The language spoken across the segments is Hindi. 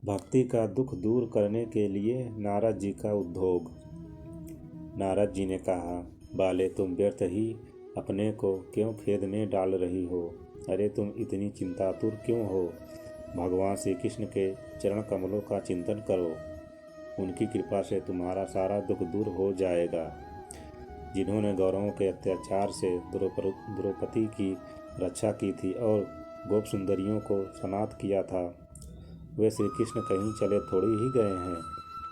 भक्ति का दुख दूर करने के लिए नारद जी का उद्योग। नारद जी ने कहा, बाले तुम व्यर्थ ही अपने को क्यों खेद में डाल रही हो? अरे तुम इतनी चिंतातुर क्यों हो? भगवान श्री कृष्ण के चरण कमलों का चिंतन करो, उनकी कृपा से तुम्हारा सारा दुख दूर हो जाएगा। जिन्होंने गौरवों के अत्याचार से द्रौपदी की रक्षा की थी और गोप सुंदरियों को सनाथ किया था, वे श्री कृष्ण कहीं चले थोड़ी ही गए हैं।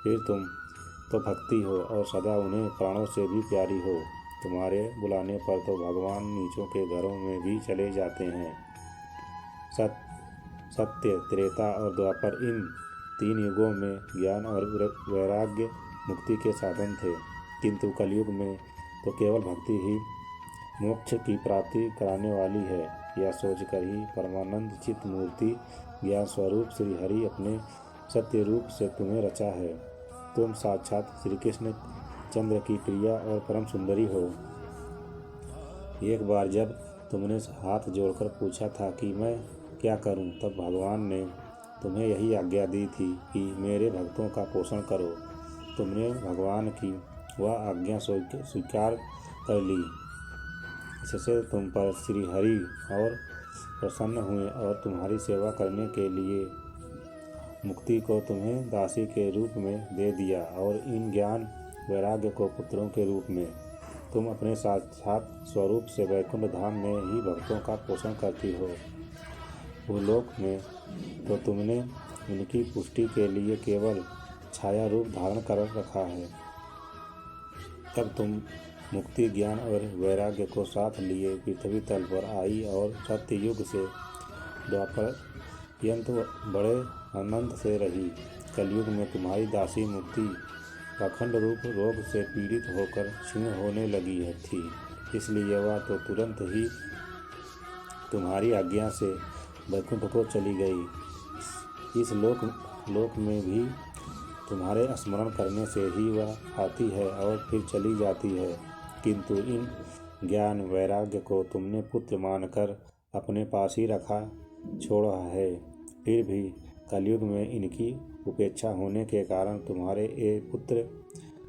फिर तुम तो भक्ति हो और सदा उन्हें प्राणों से भी प्यारी हो। तुम्हारे बुलाने पर तो भगवान नीचों के घरों में भी चले जाते हैं। सत्य, त्रेता और द्वापर, इन 3 युगों में ज्ञान और वैराग्य मुक्ति के साधन थे, किंतु कलयुग में तो केवल भक्ति ही मोक्ष की प्राप्ति कराने वाली है। यह सोचकर ही परमानंद चित्त मूर्ति ज्ञान स्वरूप श्री हरि अपने सत्य रूप से तुम्हें रचा है। तुम साक्षात श्री कृष्ण चंद्र की प्रिया और परम सुंदरी हो। एक बार जब तुमने हाथ जोड़कर पूछा था कि मैं क्या करूं, तब भगवान ने तुम्हें यही आज्ञा दी थी कि मेरे भक्तों का पोषण करो। तुमने भगवान की वह आज्ञा स्वीकार कर ली। इससे तुम पर श्री हरि और प्रसन्न हुए और तुम्हारी सेवा करने के लिए मुक्ति को तुम्हें दासी के रूप में दे दिया और इन ज्ञान वैराग्य को पुत्रों के रूप में। तुम अपने साक्षात स्वरूप से वैकुंठ धाम में ही भक्तों का पोषण करती हो। भूलोक में तो तुमने उनकी पुष्टि के लिए केवल छाया रूप धारण कर रखा है। तब तुम मुक्ति, ज्ञान और वैराग्य को साथ लिए पृथ्वी तल पर आई और सत्य युग से द्वापर पर्यंत बड़े आनंद से रही। कलयुग में तुम्हारी दासी मुक्ति पाखंड रूप रोग से पीड़ित होकर क्षीण होने लगी थी, इसलिए वह तो तुरंत ही तुम्हारी आज्ञा से वैकुंठ को चली गई। इस लोक में भी तुम्हारे स्मरण करने से ही वह आती है और फिर चली जाती है, किंतु इन ज्ञान वैराग्य को तुमने पुत्र मानकर अपने पास ही रखा छोड़ा है। फिर भी कलयुग में इनकी उपेक्षा होने के कारण तुम्हारे ये पुत्र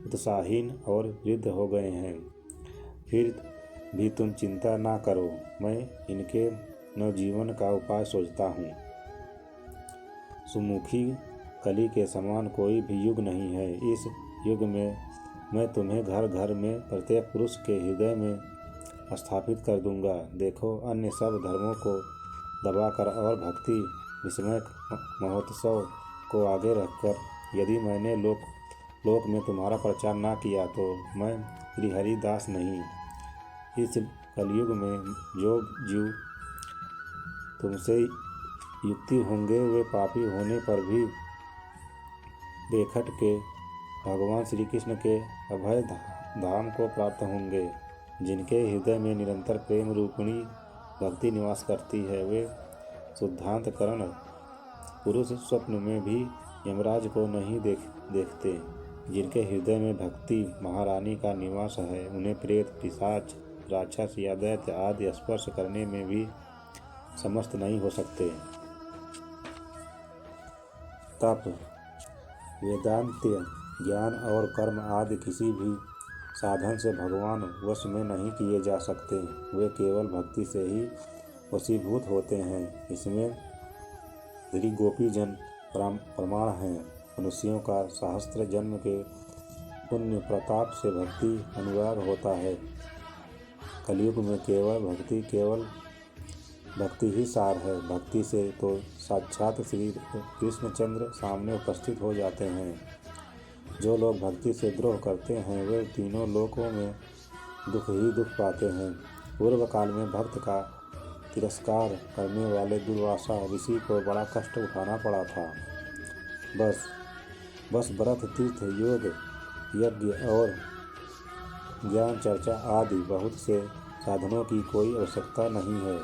उत्साहहीन और वृद्ध हो गए हैं। फिर भी तुम चिंता ना करो, मैं इनके नवजीवन का उपाय सोचता हूँ। सुमुखी कली के समान कोई भी युग नहीं है। इस युग में मैं तुम्हें घर घर में प्रत्येक पुरुष के हृदय में स्थापित कर दूंगा। देखो, अन्य सब धर्मों को दबाकर और भक्ति विस्मय महोत्सव को आगे रखकर यदि मैंने लोक में तुम्हारा प्रचार ना किया तो मैं श्रीहरि दास नहीं। इस कलयुग में जो जीव तुमसे युक्ति होंगे, वे पापी होने पर भी बेखट के भगवान श्री कृष्ण के अभय धाम को प्राप्त होंगे। जिनके हृदय में निरंतर प्रेम रूपिणी भक्ति निवास करती है, वे शुद्धांतकरण पुरुष स्वप्न में भी यमराज को नहीं देखते। जिनके हृदय में भक्ति महारानी का निवास है, उन्हें प्रेत, पिशाच, राक्षस या दैत्य आदि स्पर्श करने में भी समस्त नहीं हो सकते। तप, वेदांत ज्ञान और कर्म आदि किसी भी साधन से भगवान वश में नहीं किए जा सकते। वे केवल भक्ति से ही वशीभूत होते हैं। इसमें श्री गोपी जन प्रमाण हैं। मनुष्यों का सहस्त्र जन्म के पुण्य प्रताप से भक्ति अनुराग होता है। कलयुग में केवल भक्ति ही सार है। भक्ति से तो साक्षात श्री कृष्णचंद्र सामने उपस्थित हो जाते हैं। जो लोग भक्ति से द्रोह करते हैं, वे तीनों लोकों में दुख ही दुख पाते हैं। पूर्व काल में भक्त का तिरस्कार करने वाले दुर्वासा ऋषि को बड़ा कष्ट उठाना पड़ा था। बस व्रत, तीर्थ, योग, यज्ञ और ज्ञान चर्चा आदि बहुत से साधनों की कोई आवश्यकता नहीं है।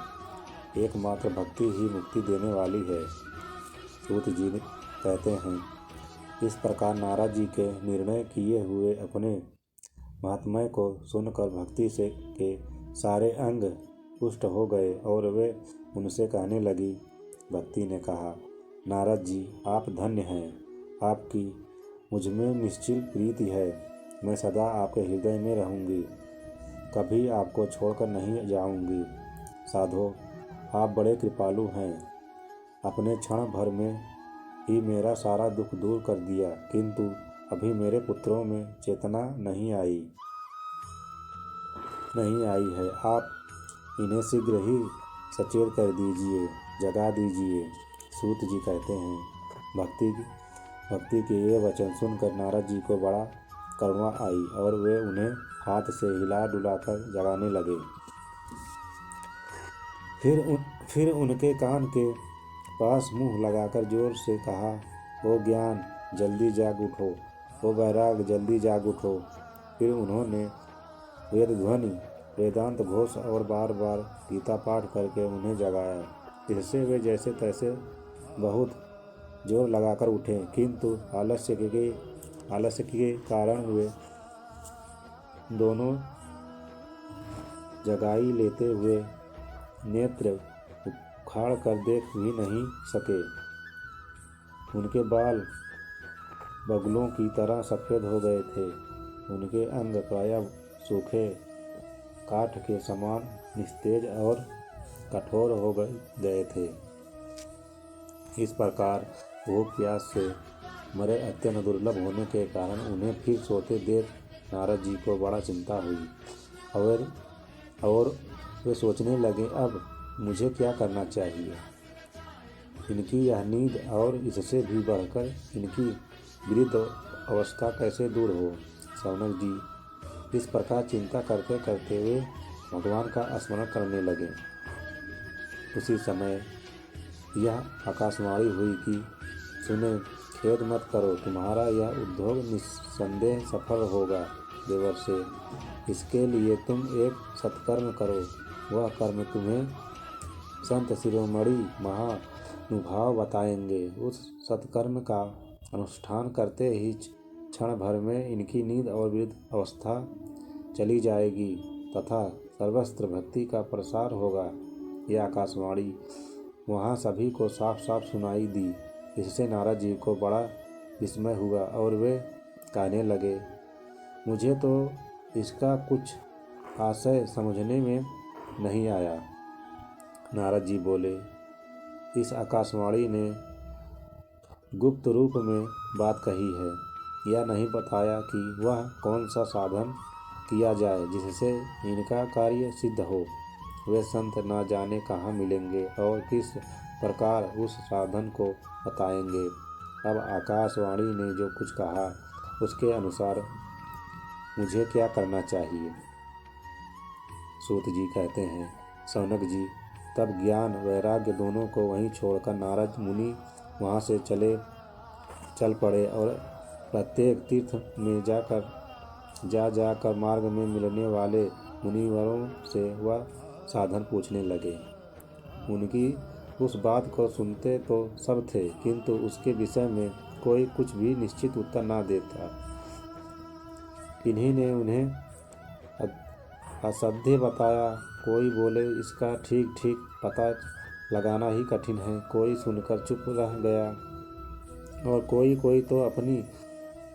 एकमात्र भक्ति ही मुक्ति देने वाली है। सूत जी कहते हैं, इस प्रकार नारद जी के निर्णय किए हुए अपने महात्म्य को सुनकर भक्ति से के सारे अंग पुष्ट हो गए और वे उनसे कहने लगी। भक्ति ने कहा, नारद जी, आप धन्य हैं। आपकी मुझमें निश्चल प्रीति है। मैं सदा आपके हृदय में रहूंगी, कभी आपको छोड़कर नहीं जाऊंगी। साधो, आप बड़े कृपालु हैं। अपने क्षण भर में ही मेरा सारा दुख दूर कर दिया, किंतु अभी मेरे पुत्रों में चेतना नहीं आई है। आप इन्हें शीघ्र ही सचेत कर दीजिए, जगा दीजिए। सूत जी कहते हैं, भक्ति के ये वचन सुनकर नारद जी को बड़ा करुणा आई और वे उन्हें हाथ से हिला डुलाकर जगाने लगे। फिर उनके कान के पास मुंह लगाकर जोर से कहा, ओ ज्ञान जल्दी जाग उठो, ओ वैराग जल्दी जाग उठो। फिर उन्होंने वेद ध्वनि, वेदांत घोष और बार बार गीता पाठ करके उन्हें जगाया। इससे वे जैसे तैसे बहुत जोर लगाकर उठे, किंतु आलस्य के कारण वे दोनों जगाई लेते हुए नेत्र उखाड़ कर देख भी नहीं सके। उनके बाल बगुलों की तरह सफ़ेद हो गए थे। उनके अंग प्रायः सूखे काठ के समान निस्तेज और कठोर हो गए थे। इस प्रकार भूख प्यास से मरे अत्यंत दुर्लभ होने के कारण उन्हें फिर सोते देख नारद जी को बड़ा चिंता हुई और वे सोचने लगे, अब मुझे क्या करना चाहिए। इनकी यह नींद और इससे भी बढ़कर इनकी वृद्ध अवस्था कैसे दूर हो। शौनक जी इस प्रकार चिंता करते करते वे भगवान का स्मरण करने लगे। उसी समय यह आकाशवाणी हुई कि सुने, खेद मत करो, तुम्हारा यह उद्योग निस्संदेह सफल होगा। देवर्षि, इसके लिए तुम एक सत्कर्म करो। वह कर्म तुम्हें संत शिरोमणि महानुभाव बताएंगे। उस सत्कर्म का अनुष्ठान करते ही क्षण भर में इनकी नींद और वृद्ध अवस्था चली जाएगी तथा सर्वत्र भक्ति का प्रसार होगा। यह आकाशवाणी वहाँ सभी को साफ साफ सुनाई दी। इससे नारद जी को बड़ा विस्मय हुआ और वे कहने लगे, मुझे तो इसका कुछ आशय समझने में नहीं आया। नारद जी बोले, इस आकाशवाणी ने गुप्त रूप में बात कही है। यह नहीं बताया कि वह कौन सा साधन किया जाए जिससे इनका कार्य सिद्ध हो। वे संत ना जाने कहाँ मिलेंगे और किस प्रकार उस साधन को बताएंगे। अब आकाशवाणी ने जो कुछ कहा उसके अनुसार मुझे क्या करना चाहिए। सूत जी कहते हैं, शौनक जी, तब ज्ञान वैराग्य दोनों को वहीं छोड़कर नारद मुनि वहाँ से चल पड़े और प्रत्येक तीर्थ में जाकर मार्ग में मिलने वाले मुनिवरों से वह साधन पूछने लगे। उनकी उस बात को सुनते तो सब थे, किंतु उसके विषय में कोई कुछ भी निश्चित उत्तर न देता। इन्हीं ने उन्हें असाध्य बताया। कोई बोले इसका ठीक ठीक पता लगाना ही कठिन है। कोई सुनकर चुप रह गया और कोई तो अपनी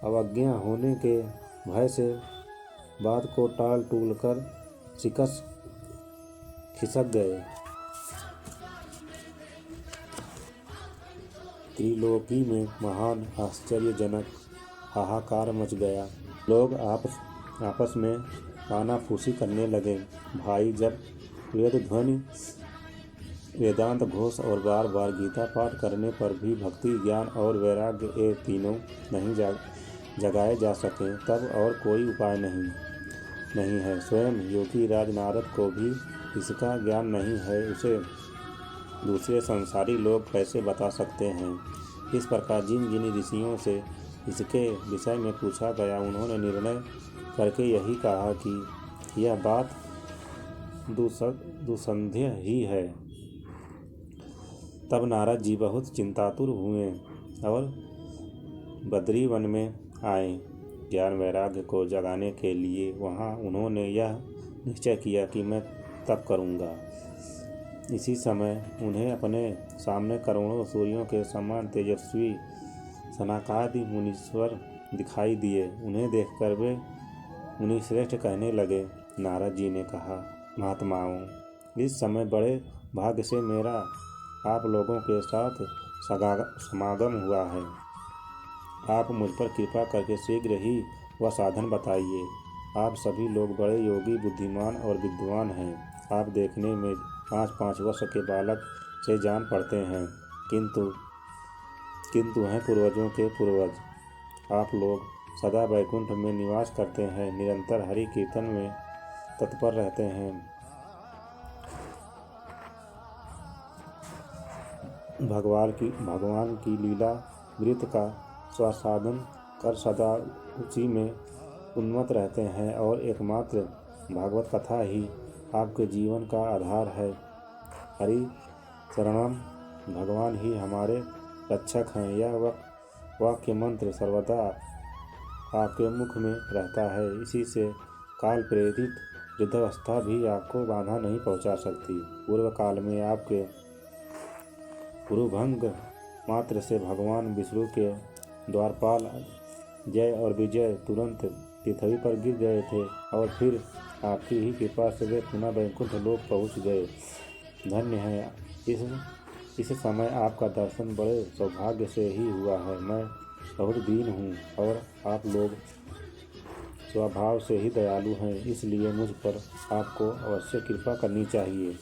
अवज्ञा होने के भय से बात को टाल टूल कर खिसक गए। त्रिलोकी में महान आश्चर्यजनक हाहाकार मच गया। लोग आपस में कानाफूसी करने लगे। भाई, जब वेद ध्वनि, वेदांत घोष और बार बार गीता पाठ करने पर भी भक्ति, ज्ञान और वैराग्य ये तीनों नहीं जगाए जा सके, तब और कोई उपाय नहीं है। स्वयं योगी राज नारद को भी इसका ज्ञान नहीं है, उसे दूसरे संसारी लोग कैसे बता सकते हैं। इस प्रकार जिन जिन ऋषियों से इसके विषय में पूछा गया, उन्होंने निर्णय करके यही कहा कि यह बात दुस्संदेह ही है। तब नारद जी बहुत चिंतातुर हुए और बद्री वन में आए। ज्ञान वैराग्य को जगाने के लिए वहाँ उन्होंने यह निश्चय किया कि मैं तप करूँगा। इसी समय उन्हें अपने सामने करोड़ों सूर्यों के समान तेजस्वी सनकादि मुनीश्वर दिखाई दिए। उन्हें देखकर वे मुनिश्रेष्ठ कहने लगे। नारद जी ने कहा, महात्माओं, इस समय बड़े भाग्य से मेरा आप लोगों के साथ समागम हुआ है। आप मुझ पर कृपा करके शीघ्र ही वह साधन बताइए। आप सभी लोग बड़े योगी, बुद्धिमान और विद्वान हैं। आप देखने में 5-5 वर्ष के बालक से जान पड़ते हैं, किंतु हैं पूर्वजों के पूर्वज। आप लोग सदा वैकुंठ में निवास करते हैं, निरंतर हरि कीर्तन में तत्पर रहते हैं। भगवान की लीला वृत्त का स्वासादन कर सदा उसी में उन्मत्त रहते हैं और एकमात्र भागवत कथा ही आपके जीवन का आधार है। हरि शरणम, भगवान ही हमारे रक्षक हैं। यह वाक्य मंत्र सर्वदा आपके मुख में रहता है। इसी से काल प्रेरित वृद्धावस्था भी आपको बाधा नहीं पहुंचा सकती। पूर्व काल में आपके गुरुभंग मात्र से भगवान विष्णु के द्वारपाल जय और विजय तुरंत पृथ्वी पर गिर गए थे और फिर आपकी ही कृपा से वे पुनः वैकुंठ लोक पहुँच गए। धन्य है, इस समय आपका दर्शन बड़े सौभाग्य से ही हुआ है। मैं बहुत दीन हूँ और आप लोग स्वभाव से ही दयालु हैं, इसलिए मुझ पर आपको अवश्य कृपा करनी चाहिए।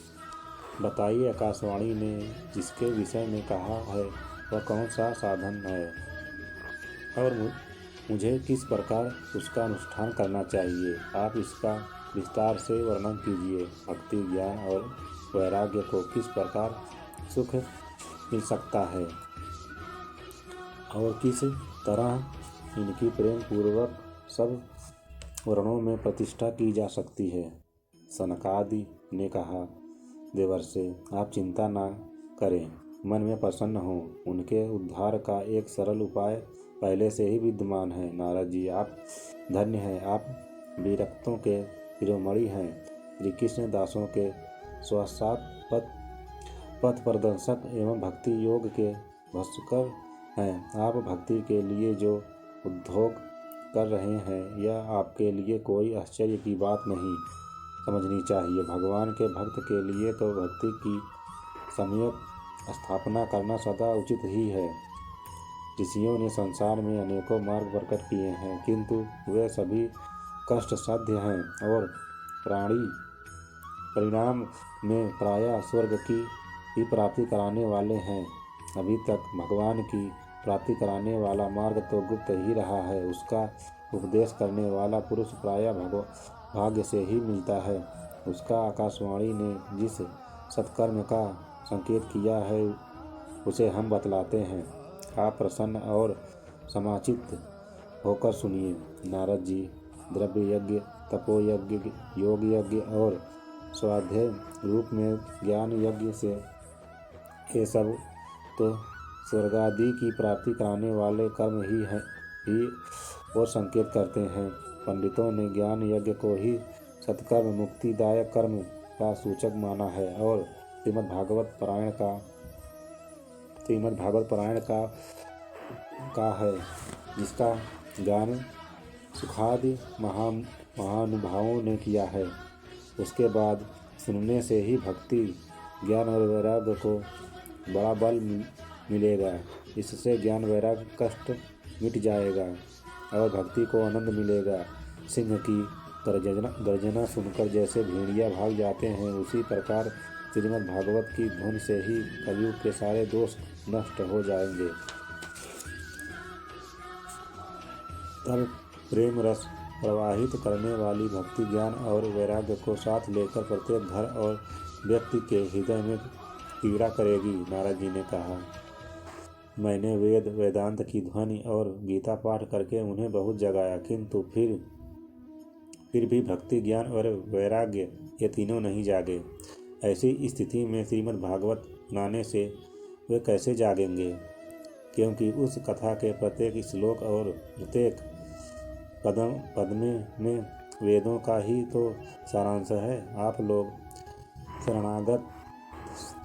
बताइए, आकाशवाणी ने जिसके विषय में कहा है वह कौन सा साधन है और मुझे किस प्रकार उसका अनुष्ठान करना चाहिए। आप इसका विस्तार से वर्णन कीजिए। भक्ति, ज्ञान और वैराग्य को किस प्रकार सुख मिल सकता है और किस तरह इनकी प्रेम पूर्वक सब वर्णों में प्रतिष्ठा की जा सकती है। सनकादि ने कहा, देवर्षि, आप चिंता न करें, मन में प्रसन्न हों। उनके उद्धार का एक सरल उपाय पहले से ही विद्यमान है। नारद जी, आप धन्य हैं। आप विरक्तों के शिरोमणि हैं, श्री कृष्ण दासों के स्वसात पथ प्रदर्शक एवं भक्ति योग के भास्कर हैं। आप भक्ति के लिए जो उद्योग कर रहे हैं, यह आपके लिए कोई आश्चर्य की बात नहीं समझनी चाहिए। भगवान के भक्त के लिए तो भक्ति की सम्यक स्थापना करना सदा उचित ही है। ऋषियों ने संसार में अनेकों मार्ग प्रकट किए हैं, किंतु वे सभी कष्ट साध्य हैं और परिणाम में प्रायः स्वर्ग की ही प्राप्ति कराने वाले हैं। अभी तक भगवान की प्राप्ति कराने वाला मार्ग तो गुप्त ही रहा है। उसका उपदेश करने वाला पुरुष प्रायः भाग्य से ही मिलता है। उसका आकाशवाणी ने जिस सत्कर्म का संकेत किया है उसे हम बतलाते हैं। आप प्रसन्न और समाचित होकर सुनिए। नारद जी, द्रव्य यज्ञ, तपो यज्ञ, योग यज्ञ और स्वाध्याय रूप में ज्ञान यज्ञ से ये सब तो स्वर्गादि की प्राप्ति कराने वाले कर्म ही और संकेत करते हैं। पंडितों ने ज्ञान यज्ञ को ही सत्कर्म मुक्तिदायक कर्म का सूचक माना है और श्रीमद् भागवत पारायण का है, जिसका गान सुखादि महानुभावों ने किया है। उसके बाद सुनने से ही भक्ति, ज्ञान और वैराग्य को बड़ा बल मिलेगा। इससे ज्ञान वैराग्य कष्ट मिट जाएगा और भक्ति को आनंद मिलेगा। सिंह की गर्जना सुनकर जैसे भेड़िया भाग जाते हैं, उसी प्रकार श्रीमद् भागवत की धुन से ही कलयुग के सारे दोष नष्ट हो जाएंगे। तब प्रेम रस प्रवाहित करने वाली भक्ति, ज्ञान और वैराग्य को साथ लेकर प्रत्येक घर और व्यक्ति के हृदय में पीड़ा करेगी। नारद जी ने कहा, मैंने वेद वेदांत की ध्वनि और गीता पाठ करके उन्हें बहुत जगाया, किंतु फिर भी भक्ति, ज्ञान और वैराग्य ये तीनों नहीं जागे। ऐसी स्थिति में श्रीमद् भागवत सुनाने से वे कैसे जागेंगे? क्योंकि उस कथा के प्रत्येक श्लोक और प्रत्येक पद में वेदों का ही तो सारांश है। आप लोग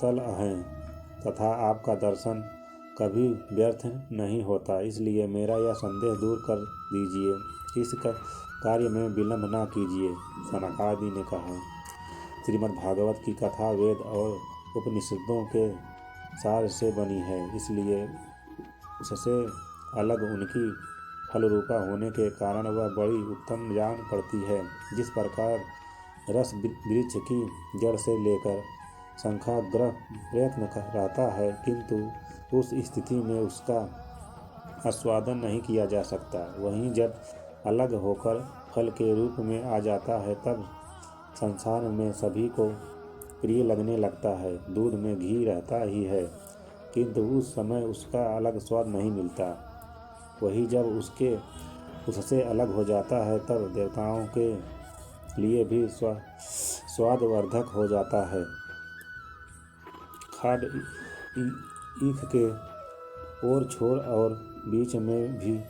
स्थल हैं तथा आपका दर्शन कभी व्यर्थ नहीं होता, इसलिए मेरा यह संदेह दूर कर दीजिए। इस कार्य में विलंब न कीजिए। सनकादि ने कहा, श्रीमद् भागवत की कथा वेद और उपनिषदों के सार से बनी है, इसलिए उससे अलग उनकी फलरूपा होने के कारण वह बड़ी उत्तम जान पड़ती है। जिस प्रकार रस वृक्ष की जड़ से लेकर शंखाग्र प्रयत्न रहता है, किंतु उस स्थिति में उसका आस्वादन नहीं किया जा सकता, वहीं जब अलग होकर फल के रूप में आ जाता है तब संसार में सभी को प्रिय लगने लगता है। दूध में घी रहता ही है, किंतु उस समय उसका अलग स्वाद नहीं मिलता, वही जब उससे अलग हो जाता है तब देवताओं के लिए भी स्वादवर्धक हो जाता है। खाद ईख के ओर छोर और बीच में भी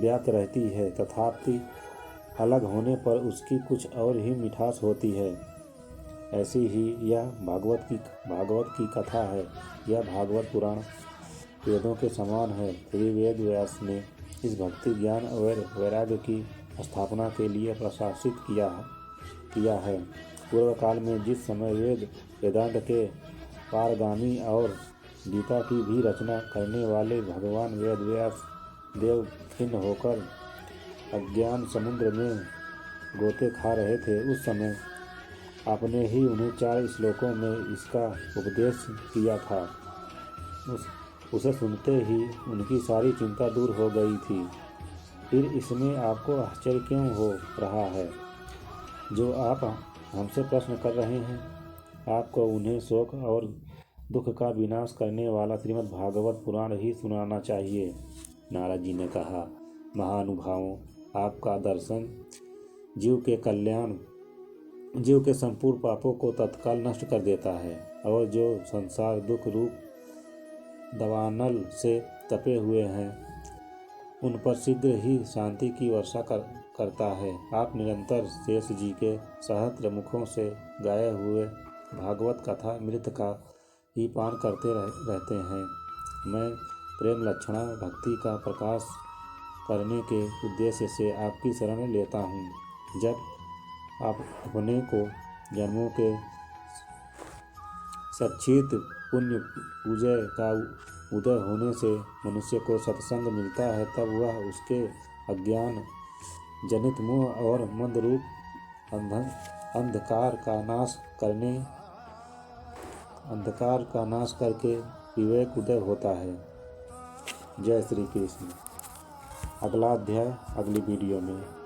व्याप्त रहती है, तथापि अलग होने पर उसकी कुछ और ही मिठास होती है। ऐसी ही यह भागवत की कथा है। यह भागवत पुराण वेदों के समान है। श्री वेद व्यास ने इस भक्ति ज्ञान और वैराग्य की स्थापना के लिए प्रशासित किया है। पूर्व काल में जिस समय वेदांत के पारगामी और गीता की भी रचना करने वाले भगवान वेद व्यास देव खिन्न होकर अज्ञान समुद्र में गोते खा रहे थे, उस समय आपने ही उन्हें 4 श्लोकों में इसका उपदेश किया था। उसे सुनते ही उनकी सारी चिंता दूर हो गई थी। फिर इसमें आपको आश्चर्य क्यों हो रहा है? जो आप हमसे प्रश्न कर रहे हैं, आपको उन्हें शोक और दुख का विनाश करने वाला श्रीमद् भागवत पुराण ही सुनाना चाहिए। नारद जी ने कहा, महानुभावों, आपका दर्शन जीव के संपूर्ण पापों को तत्काल नष्ट कर देता है और जो संसार दुख रूप दवानल से तपे हुए हैं उन पर शीघ्र ही शांति की वर्षा करता है। आप निरंतर शेष जी के सहस्त्र मुखों से गाए हुए भागवत कथा मृत का ही पान करते रहते हैं। मैं प्रेम लक्षणा भक्ति का प्रकाश करने के उद्देश्य से आपकी शरण लेता हूँ। जब आप अपने को जन्मों के सच्चित पुण्य पूजय का उदय होने से मनुष्य को सत्संग मिलता है, तब वह उसके अज्ञान जनित मोह और मंद रूप अंधकार का नाश करके विवेक उदय होता है। जय श्री कृष्ण। अगला अध्याय अगली वीडियो में।